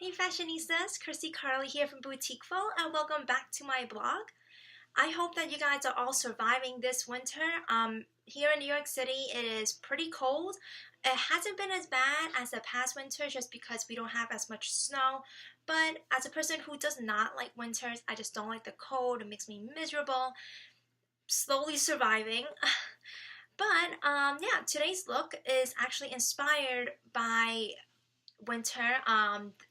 Hey fashionistas, Christy Carly here from Boutiqueful and welcome back to my blog. I hope that you guys are all surviving this winter. Here in New York City it is pretty cold. It hasn't been as bad as the past winter just because we don't have as much snow. But as a person who does not like winters, I just don't like the cold. It makes me miserable. Slowly surviving. But yeah, today's look is actually inspired by winter.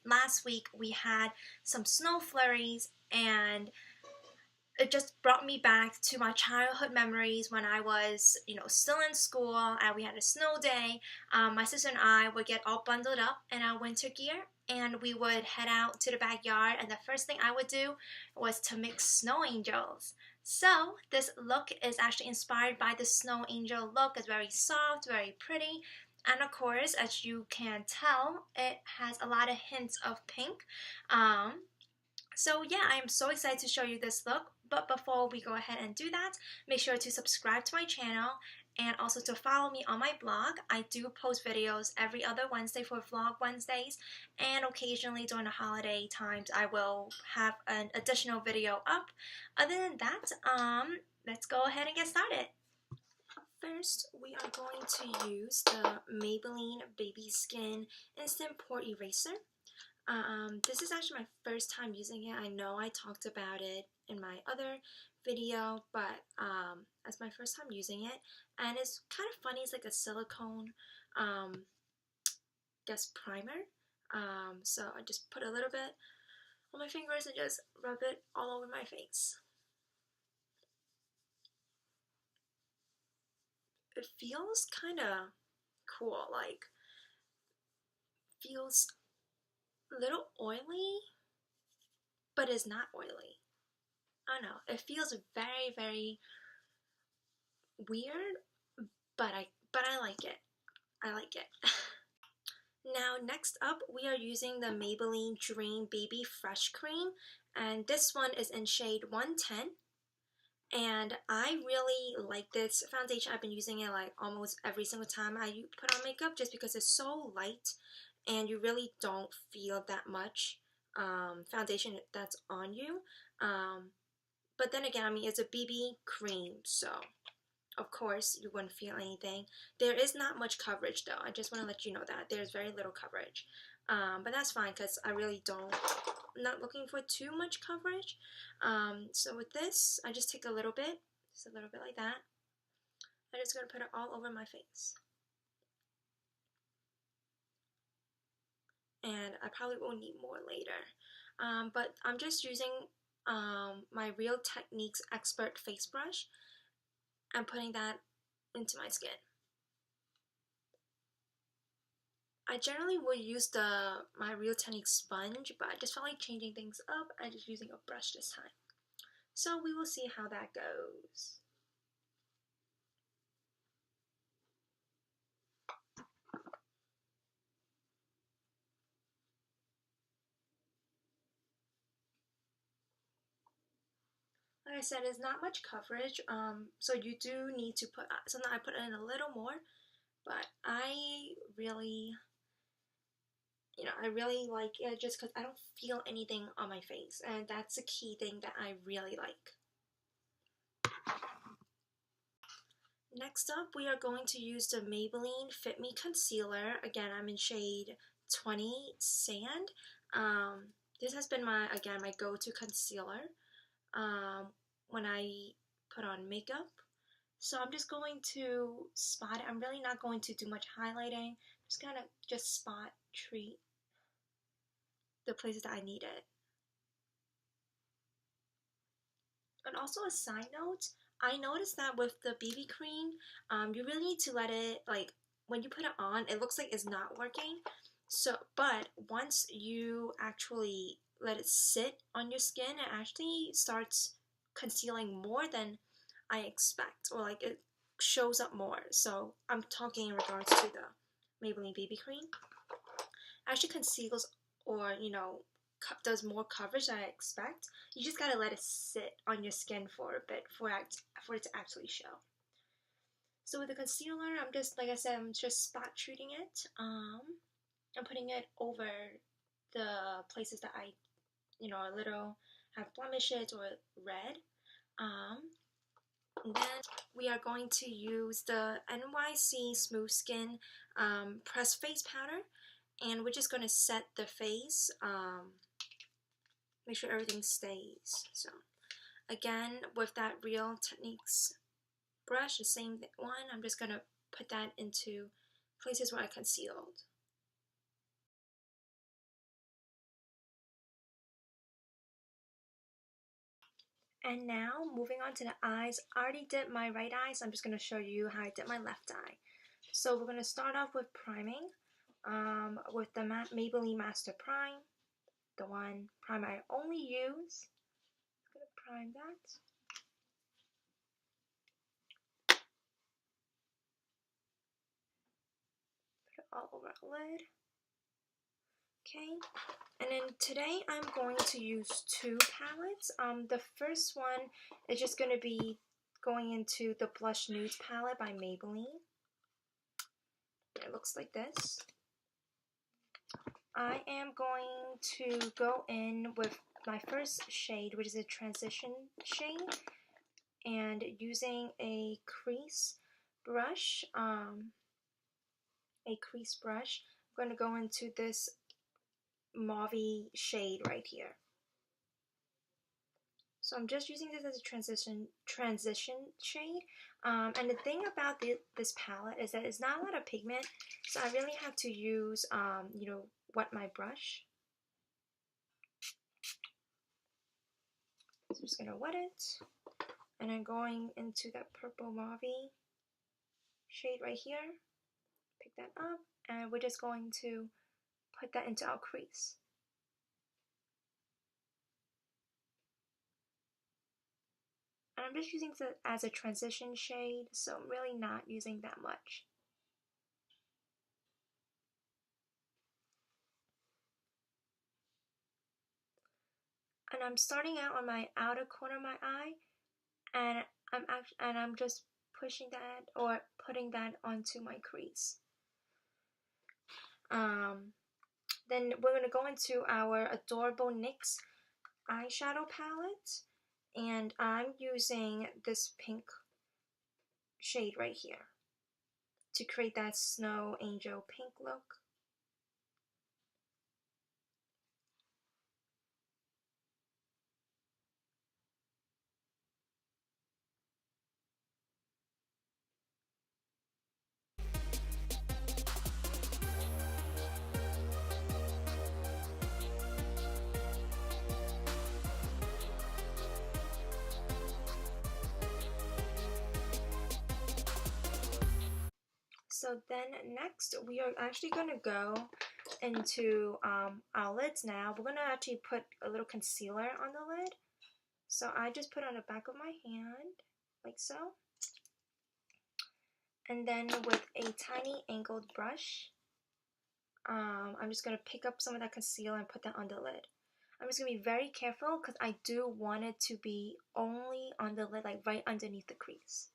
Last week we had some snow flurries and it just brought me back to my childhood memories when I was, still in school and we had a snow day. My sister and I would get all bundled up in our winter gear and we would head out to the backyard, and the first thing I would do was to make snow angels. So this look is actually inspired by the snow angel look. It's very soft, very pretty. And of course, as you can tell, it has a lot of hints of pink. So yeah, I'm so excited to show you this look. But before we go ahead and do that, make sure to subscribe to my channel and also to follow me on my blog. I do post videos every other Wednesday for Vlog Wednesdays, and occasionally during the holiday times I will have an additional video up. Other than that, let's go ahead and get started. First, we are going to use the Maybelline Baby Skin Instant Pore Eraser. This is actually my first time using it. I know I talked about it in my other video, but it's my first time using it, and it's kind of funny. It's like a silicone, primer. So I just put a little bit on my fingers and just rub it all over my face. It feels kind of cool, like feels a little oily, but it's not oily. I don't know, it feels very, very weird, but I like it. I like it. Now, next up, we are using the Maybelline Dream Baby Fresh Cream, and this one is in shade 110. And I really like this foundation. I've been using it like almost every single time I put on makeup just because it's so light and you really don't feel that much foundation that's on you. But then again, I mean, it's a BB cream, so of course you wouldn't feel anything. There is not much coverage though. I just want to let you know that there's very little coverage. But that's fine because I really not looking for too much coverage. So with this, I just take a little bit, just a little bit like that. I'm just going to put it all over my face. And I probably will need more later. But I'm just using my Real Techniques Expert Face Brush and putting that into my skin. I generally would use my Real Techniques sponge, but I just felt like changing things up and just using a brush this time. So we will see how that goes. Like I said, it's not much coverage, so you do need to put, so now I put in a little more, but I really like it just because I don't feel anything on my face, and that's the key thing that I really like. Next up, we are going to use the Maybelline Fit Me Concealer. Again, I'm in shade 20 Sand. This has been my go-to concealer when I put on makeup. So I'm just going to spot it. I'm really not going to do much highlighting. I'm just gonna spot treat the places that I need it. And also a side note, I noticed that with the BB cream, you really need to let it, like, when you put it on, it looks like it's not working. So, but once you actually let it sit on your skin, it actually starts concealing more than I expect, or like it shows up more. So I'm talking in regards to the Maybelline BB cream. It actually conceals, or does more coverage than I expect. You just gotta let it sit on your skin for a bit for it to actually show. So with the concealer, I'm just, like I said, I'm just spot treating it. I'm putting it over the places that I, a little have blemishes or red. And then we are going to use the NYC Smooth Skin Press Face Powder, and we're just going to set the face, make sure everything stays. So again, with that Real Techniques brush, the same one, I'm just going to put that into places where I concealed. And now, moving on to the eyes. I already did my right eye, so I'm just going to show you how I did my left eye. So we're going to start off with priming with the Maybelline Master Prime, the one primer I only use. I'm going to prime that. Put it all over the lid. Okay, and then today I'm going to use two palettes. The first one is just going to be going into the Blush Nudes palette by Maybelline. It looks like this. I am going to go in with my first shade, which is a transition shade, and using a crease brush, I'm going to go into this mauve shade right here. So I'm just using this as a transition shade. And the thing about this palette is that it's not a lot of pigment, so I really have to use, wet my brush. So I'm just gonna wet it, and then going into that purple mauve shade right here. Pick that up, and we're just going to put that into our crease. And I'm just using it as a transition shade, so I'm really not using that much. And I'm starting out on my outer corner of my eye, and I'm just pushing that or putting that onto my crease. Then we're gonna go into our adorable NYX eyeshadow palette, and I'm using this pink shade right here to create that snow angel pink look. So then next we are actually going to go into our lids now. We're going to actually put a little concealer on the lid. So I just put on the back of my hand, like so. And then with a tiny angled brush, I'm just going to pick up some of that concealer and put that on the lid. I'm just going to be very careful because I do want it to be only on the lid, like right underneath the crease.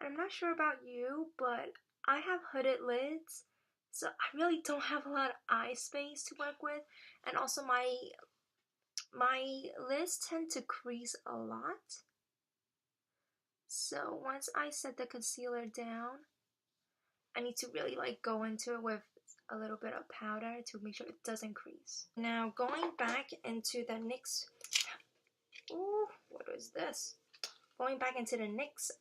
I'm not sure about you, but I have hooded lids, so I really don't have a lot of eye space to work with, and also my lids tend to crease a lot. So once I set the concealer down, I need to really go into it with a little bit of powder to make sure it doesn't crease. Now going back into the NYX, ooh, what is this? Going back into the NYX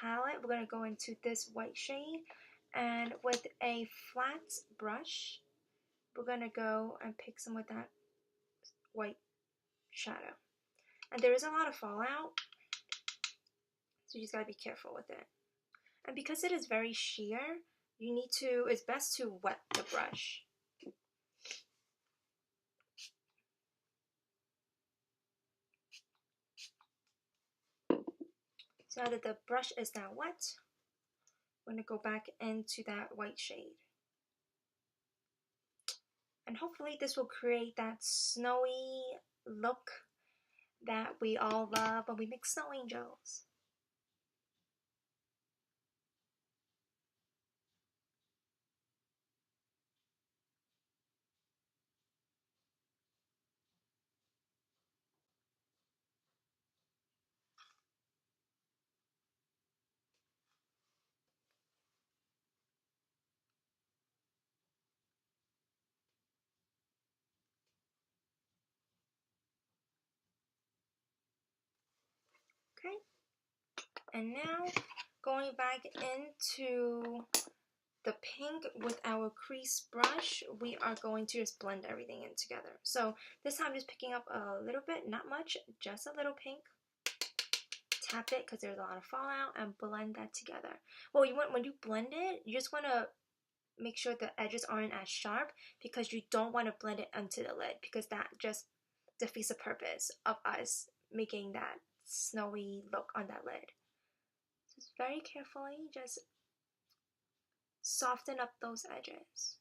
palette, we're going to go into this white shade, and with a flat brush we're going to go and pick some of that white shadow. And there is a lot of fallout, so you just got to be careful with it. And because it is very sheer, it's best to wet the brush. So now that the brush is now wet, I'm going to go back into that white shade. And hopefully this will create that snowy look that we all love when we make snow angels. Okay, and now going back into the pink with our crease brush, we are going to just blend everything in together. So this time I'm just picking up a little bit, not much, just a little pink. Tap it because there's a lot of fallout and blend that together. Well, when you blend it, you just want to make sure the edges aren't as sharp because you don't want to blend it onto the lid because that just defeats the purpose of us making that snowy look on that lid. Just very carefully, just soften up those edges.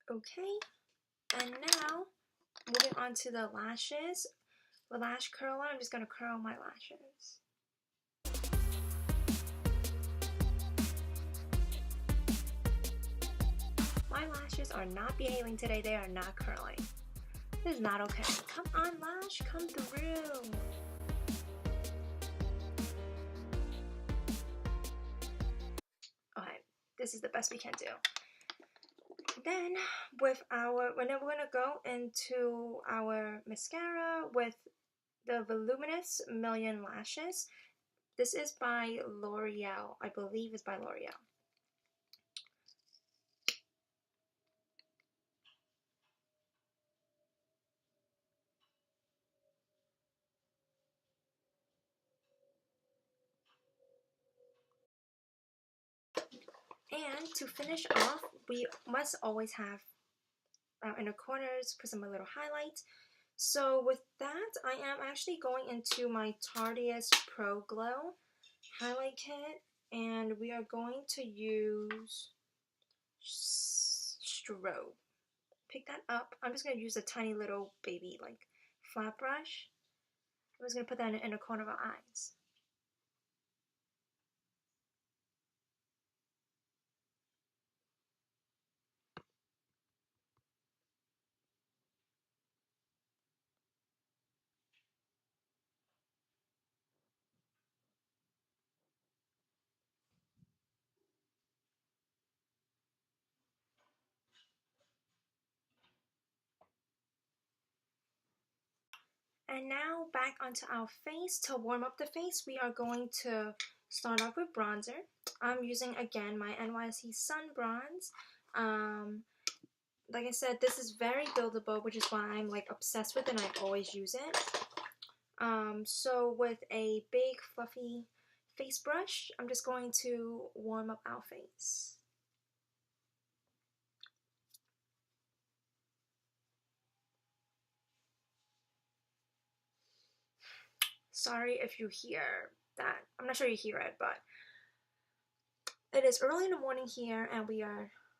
Okay, and now moving on to the lashes. The lash curler, I'm just going to curl my lashes. My lashes are not behaving today, they are not curling. This is not okay. Come on, lash, come through. Okay, this is the best we can do. Then with our, we're gonna go into our mascara with the Voluminous Million Lashes. This is by L'Oreal. I believe it's by L'Oreal. And to finish off, we must always have our inner corners, put some little highlights. So with that, I am actually going into my Tarteist Pro Glow highlight kit, and we are going to use Strobe. Pick that up. I'm just going to use a tiny little baby like flat brush. I'm just going to put that in the inner corner of our eyes. And now back onto our face. To warm up the face, we are going to start off with bronzer. I'm using again my NYC Sun Bronze. Like I said, this is very buildable, which is why I'm like obsessed with it and I always use it. So with a big fluffy face brush, I'm just going to warm up our face. Sorry if you hear that. I'm not sure you hear it, but it is early in the morning here and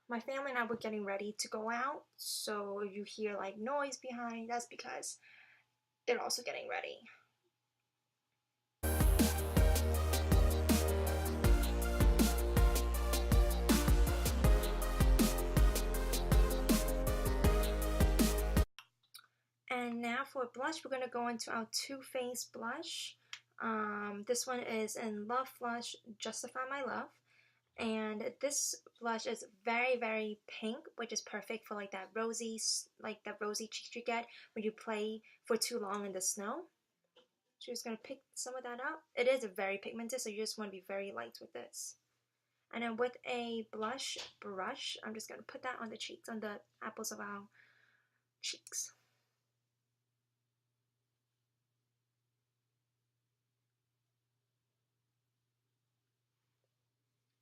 my family and I were getting ready to go out. So you hear like noise behind, that's because they're also getting ready. And now for blush, we're going to go into our Too Faced blush. This one is in Love Flush, Justify My Love. And this blush is very, very pink, which is perfect for like that rosy cheek you get when you play for too long in the snow. So just going to pick some of that up. It is very pigmented, so you just want to be very light with this. And then with a blush brush, I'm just going to put that on the cheeks, on the apples of our cheeks.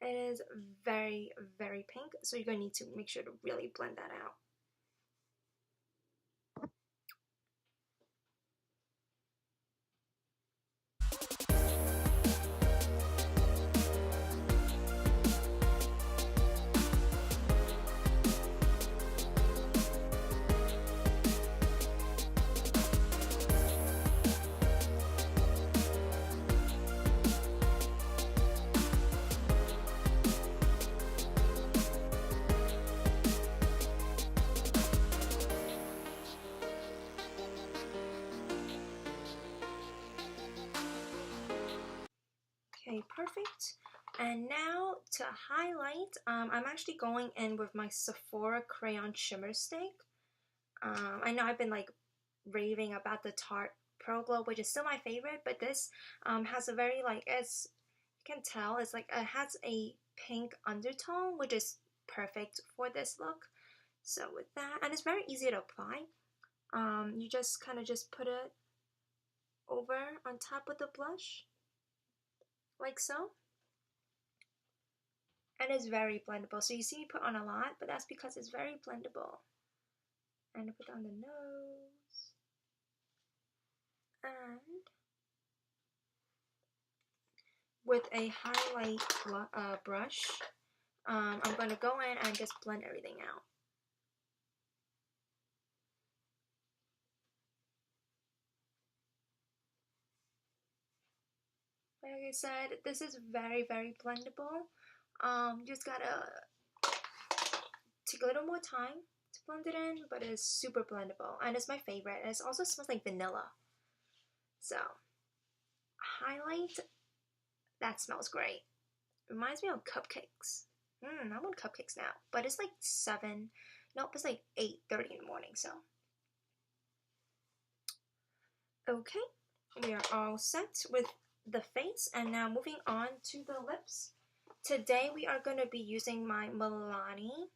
It is very, very pink, so you're going to need to make sure to really blend that out. perfect. And now to highlight, I'm actually going in with my Sephora Crayon Shimmer Stick. I know I've been like raving about the Tarte Pro Glow, which is still my favorite, but this has a very like, as you can tell, it's like it has a pink undertone, which is perfect for this look. So with that, and it's very easy to apply. You just kind of just put it over on top of the blush, like so. And it's very blendable. So you see me put on a lot, but that's because it's very blendable. And I put on the nose. And with a highlight brush, I'm going to go in and just blend everything out. Like I said, this is very, very blendable. Just gotta take a little more time to blend it in, but it's super blendable. And it's my favorite. And it also smells like vanilla. So, highlight, that smells great. Reminds me of cupcakes. I'm on cupcakes now, but it's like 7. Nope, it's like 8:30 in the morning. So, okay, we are all set with the face, and now moving on to the lips. Today we are going to be using my Milani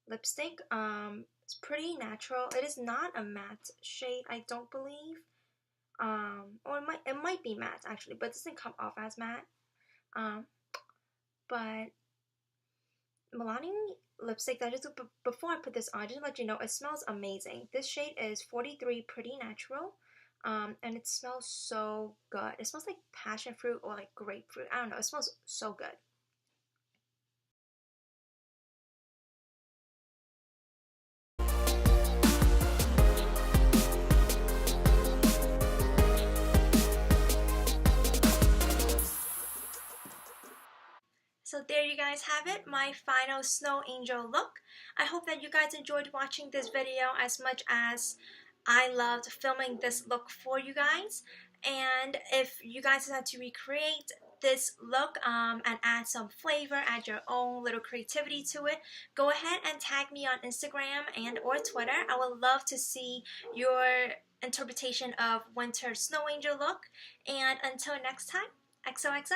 lipstick. It's pretty natural. It is not a matte shade, I don't believe. Or it might be matte actually, but it doesn't come off as matte. But Milani lipstick, that just before I put this on, just to let you know, it smells amazing. This shade is 43 Pretty Natural, and it smells so good. It smells like passion fruit or like grapefruit. I don't know. It smells so good. So there you guys have it, my final Snow Angel look. I hope that you guys enjoyed watching this video as much as I loved filming this look for you guys. And if you guys decide to recreate this look and add some flavor, add your own little creativity to it, go ahead and tag me on Instagram and or Twitter. I would love to see your interpretation of winter Snow Angel look. And until next time, XOXO.